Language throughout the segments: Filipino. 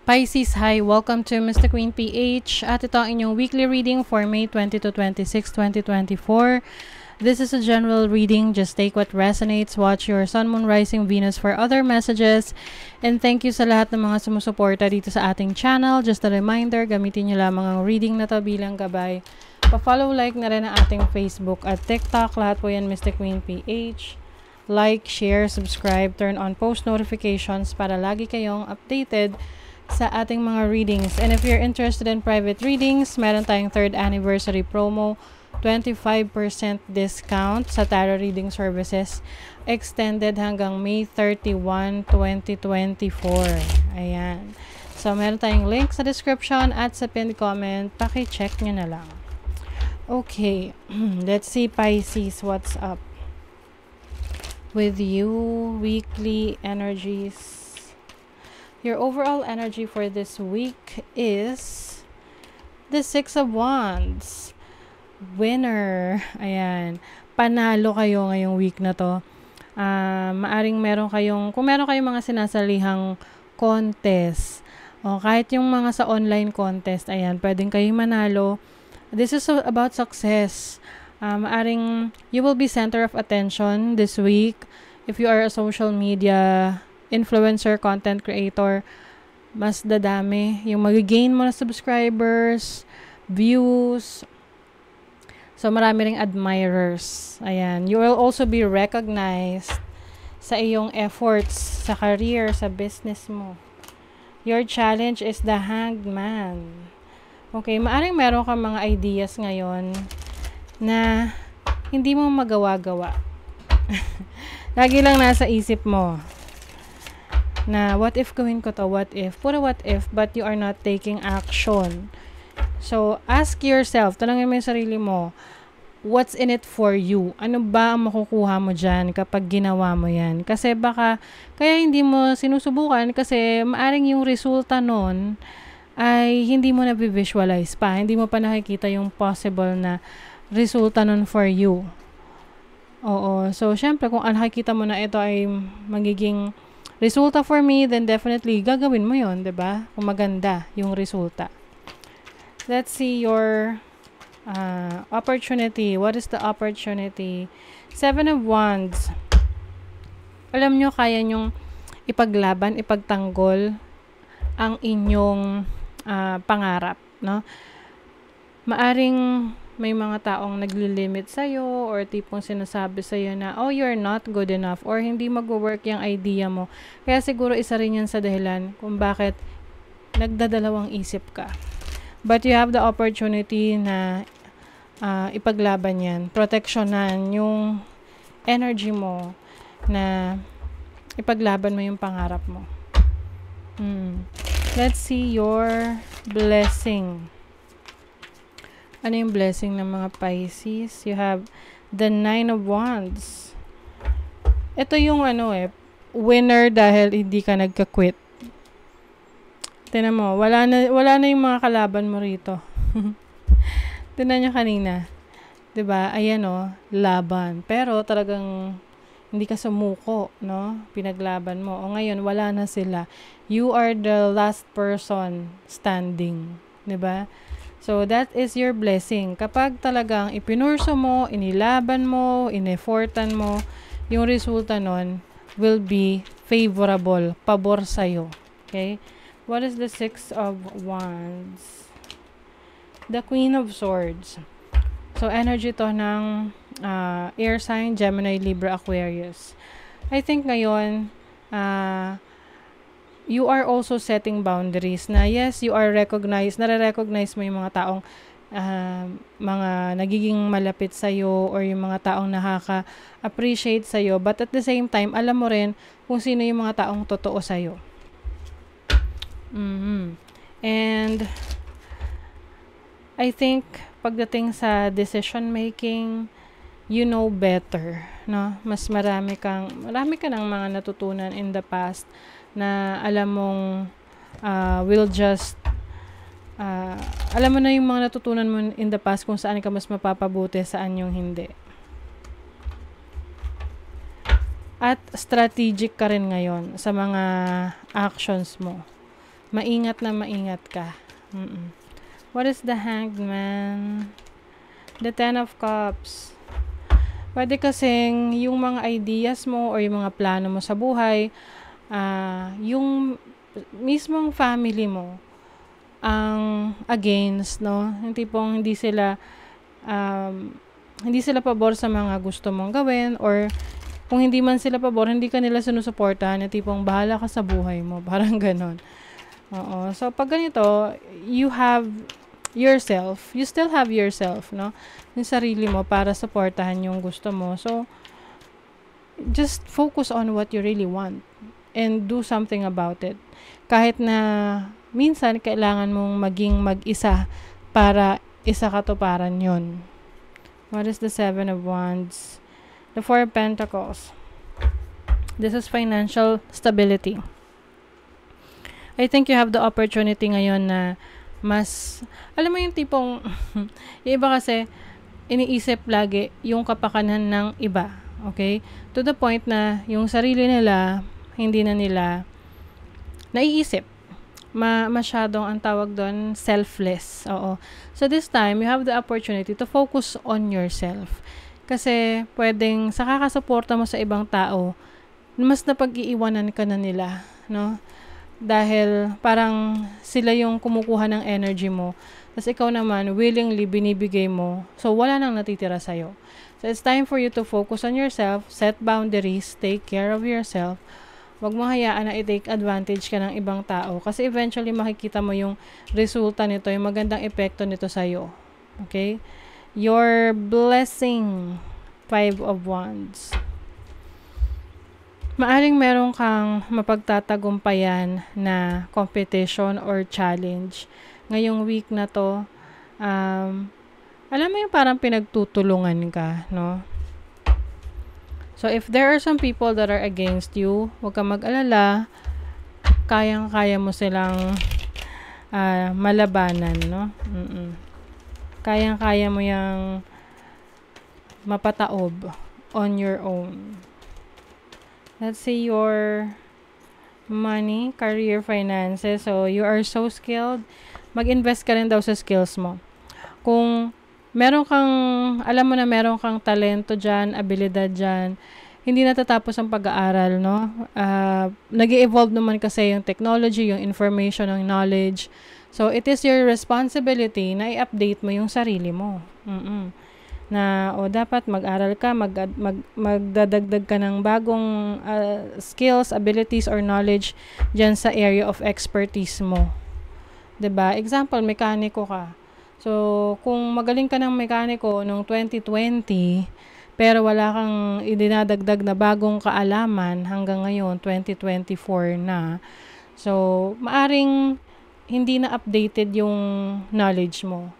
Pisces, hi! Welcome to Mr. Queen PH at ito ang inyong weekly reading for May 20 to 26, 2024. This is a general reading. Just take what resonates. Watch your Sun, Moon, Rising, Venus for other messages. And thank you sa lahat ng mga sumusuporta dito sa ating channel. Just a reminder, gamitin nyo lamang ang reading na to bilang gabay. Pa-follow, like na rin ang ating Facebook at TikTok. Lahat po yan Mr. Queen PH. Like, share, subscribe, turn on post notifications para lagi kayong updated sa ating mga readings. And if you're interested in private readings, meron tayong 3rd anniversary promo, 25% discount sa tarot reading services, extended hanggang May 31, 2024. Ayan. So, meron tayong link sa description at sa pinned comment. Paki-check nyo na lang. Okay. Let's see, Pisces, what's up with you? Weekly energies. Your overall energy for this week is the 6 of Wands. Winner. Ayan. Panalo kayo ngayong week na to. Maaring meron kayong, kung meron kayong mga sinasalihang contest, o kahit yung mga sa online contest, ayan, pwedeng kayong manalo. This is about success. Maaring you will be center of attention this week. If you are a social media influencer, content creator, mas dadami yung mag-gain mo na subscribers, views. So, marami ring admirers. Ayan. You will also be recognized sa iyong efforts, sa career, sa business mo. Your challenge is the Hanged Man. Okay, maaring meron kang mga ideas ngayon na hindi mo magawa-gawa. Lagi lang nasa isip mo na what if gawin ko to, what if, puro what if, but you are not taking action. So, ask yourself, tanongin mo yung sarili mo, what's in it for you? Ano ba ang makukuha mo dyan kapag ginawa mo yan? Kasi baka, kaya hindi mo sinusubukan kasi maaring yung resulta nun ay hindi mo na-visualize pa. Hindi mo pa nakikita yung possible na resulta nun for you. Oo. So, syempre, kung nakikita mo na ito ay magiging resulta for me, then definitely gagawin mo yon, 'di ba? Kung maganda yung resulta. Let's see your opportunity. What is the opportunity? 7 of Wands. Alam nyo, kaya nyong ipaglaban, ipagtanggol ang inyong pangarap, no? Maaring may mga taong naglilimit sa'yo or tipong sinasabi sa'yo na, oh, you're not good enough or hindi mag-work yung idea mo. Kaya siguro isa rin yan sa dahilan kung bakit nagdadalawang isip ka. But you have the opportunity na ipaglaban yan, proteksyonan yung energy mo na ipaglaban mo yung pangarap mo. Let's see your blessing. Ano yung blessing ng mga Pisces? You have the 9 of Wands. Ito yung winner dahil hindi ka nagka-quit. Tingnan mo, wala na yung mga kalaban mo rito. Tingnan nyo kanina. 'Di ba? Ayan laban. Pero talagang hindi ka sumuko, no? Pinaglaban mo. O ngayon, wala na sila. You are the last person standing. 'Di ba? So, that is your blessing. Kapag talagang ipinurso mo, inilaban mo, ineffortan mo, yung resulta nun will be favorable, pabor sa'yo. Okay? What is the 6 of Wands? The Queen of Swords. So, energy to ng air sign, Gemini, Libra, Aquarius. I think ngayon, you are also setting boundaries na yes, you are recognized, nare-recognize mo yung mga taong mga nagiging malapit sa'yo or yung mga taong nakaka-appreciate sa'yo, but at the same time, alam mo rin kung sino yung mga taong totoo sa'yo. And I think pagdating sa decision making, you know better, no? Mas marami ka ng mga natutunan in the past na alam mong will just alam mo na yung mga natutunan mo in the past kung saan ka mas mapapabuti, saan yung hindi. At strategic ka rin ngayon sa mga actions mo. Maingat na maingat ka. What is the Hanged Man? The Ten of Cups. Pwede kasing yung mga ideas mo or yung mga plano mo sa buhay, yung mismong family mo ang against, no? Yung tipong hindi sila pabor sa mga gusto mong gawin, or kung hindi man sila pabor, hindi ka nila sinusuportahan, yung tipong bahala ka sa buhay mo. Parang ganon. Oo. So, pag ganito, you still have yourself, no? Yung sarili mo para supportahan yung gusto mo. So, just focus on what you really want and do something about it. Kahit na minsan kailangan mong maging mag-isa para isa katuparan yun. What is the Seven of Wands? The Four of Pentacles. This is financial stability. I think you have the opportunity ngayon na alam mo yung tipong, yung iba kasi, iniisip lagi yung kapakanan ng iba. Okay? To the point na yung sarili nila, hindi na nila naiisip. Masyadong ang tawag doon, selfless. Oo. So this time, you have the opportunity to focus on yourself. Kasi pwedeng sa kakasuporta mo sa ibang tao, mas napag-iiwanan ka na nila. No? Dahil parang sila yung kumukuha ng energy mo. Tapos ikaw naman, willingly binibigay mo. So, wala nang natitira sa'yo. So, it's time for you to focus on yourself, set boundaries, take care of yourself. Huwag mo hayaan na i-take advantage ka ng ibang tao. Kasi eventually, makikita mo yung resulta nito, yung magandang epekto nito sa'yo. Okay? Your blessing. 5 of Wands. Maaring meron kang mapagtatagumpayan na competition or challenge. Ngayong week na to, alam mo yung parang pinagtutulungan ka, no? So, if there are some people that are against you, huwag kang mag-alala. Kayang-kaya mo silang malabanan, no? Kayang-kaya mo yung mapataob on your own. Let's see your money, career, finances. So, you are so skilled. Mag-invest ka rin daw sa skills mo. Kung alam mo na meron kang talento dyan, abilidad dyan, hindi natatapos ang pag-aaral, no? Nag-i-evolve naman kasi yung technology, yung information, yung knowledge. So, it is your responsibility na i-update mo yung sarili mo. Na dapat mag-aral ka, magdadagdag ka ng bagong skills, abilities, or knowledge dyan sa area of expertise mo. 'Di ba? Example, mekaniko ka. So, kung magaling ka ng mekaniko noong 2020, pero wala kang idinadagdag na bagong kaalaman hanggang ngayon, 2024 na. So, maaring hindi na updated yung knowledge mo.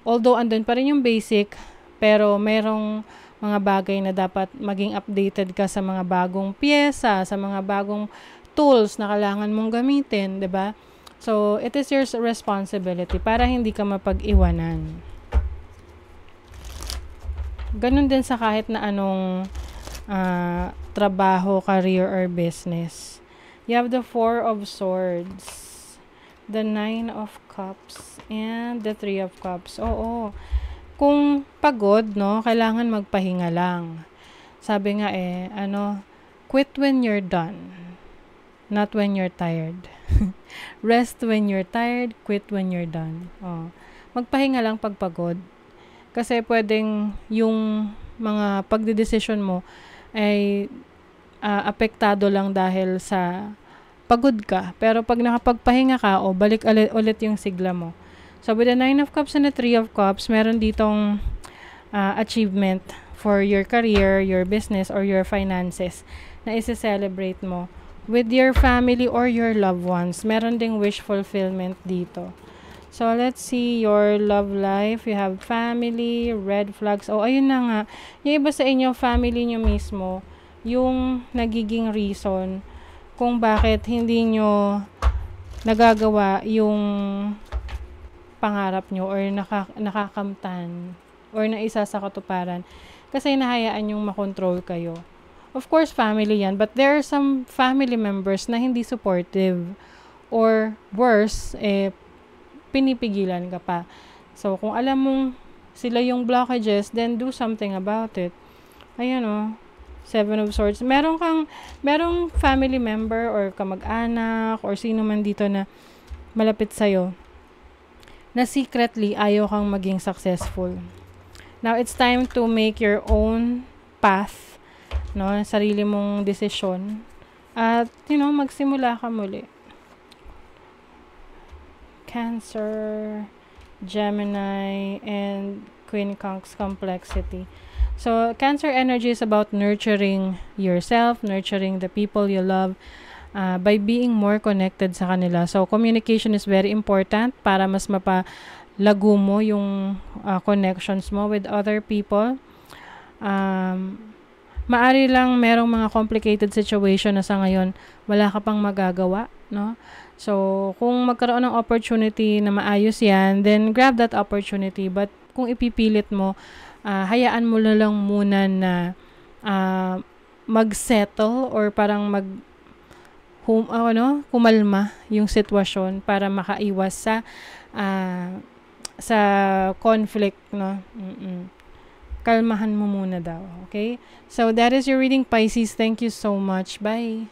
Although, andun pa rin yung basic, pero merong mga bagay na dapat maging updated ka sa mga bagong pyesa, sa mga bagong tools na kailangan mong gamitin, 'di ba? So, it is your responsibility para hindi ka mapag-iwanan. Ganun din sa kahit na anong trabaho, career, or business. You have the Four of Swords, the Nine of Cups, and the Three of Cups. Oo. Kung pagod, no, kailangan magpahinga lang. Sabi nga quit when you're done, not when you're tired. Rest when you're tired, quit when you're done. Magpahinga lang pag pagod. Kasi pwedeng yung mga pagdedesisyon mo ay apektado lang dahil sa pagod ka. Pero pag nakapagpahinga ka, balik ulit yung sigla mo. So, with the Nine of Cups and the Three of Cups, meron ditong achievement for your career, your business, or your finances na isi-celebrate mo. With your family or your loved ones, meron ding wish fulfillment dito. So, let's see your love life. You have family, red flags. Ayun na nga. Yung iba sa inyo, family nyo mismo, yung nagiging reason kung bakit hindi nyo nagagawa yung pangarap nyo or nakakamtan or naisa sa katuparan kasi nahayaan yung makontrol kayo. Of course, family yan, but there are some family members na hindi supportive or worse, pinipigilan ka pa. So, kung alam mong sila yung blockages, then do something about it. Ayan, Seven of Swords. Merong family member or kamag-anak or sino man dito na malapit sa'yo na secretly ayaw kang maging successful. Now, it's time to make your own path, sarili mong desisyon. At, magsimula ka muli. Cancer, Gemini, and Queen Conch's complexity. So, Cancer energy is about nurturing yourself, nurturing the people you love, by being more connected sa kanila. So, communication is very important para mas mapalago mo yung connections mo with other people. Maari lang merong mga complicated situation na sa ngayon wala ka pang magagawa, no? So, kung magkaroon ng opportunity na maayos yan, then grab that opportunity. But kung ipipilit mo, hayaan mo na lang muna na mag-settle or parang kumalma yung sitwasyon para makaiwas sa conflict, no? Kalmahan mo muna daw, okay? So, that is your reading, Pisces. Thank you so much. Bye!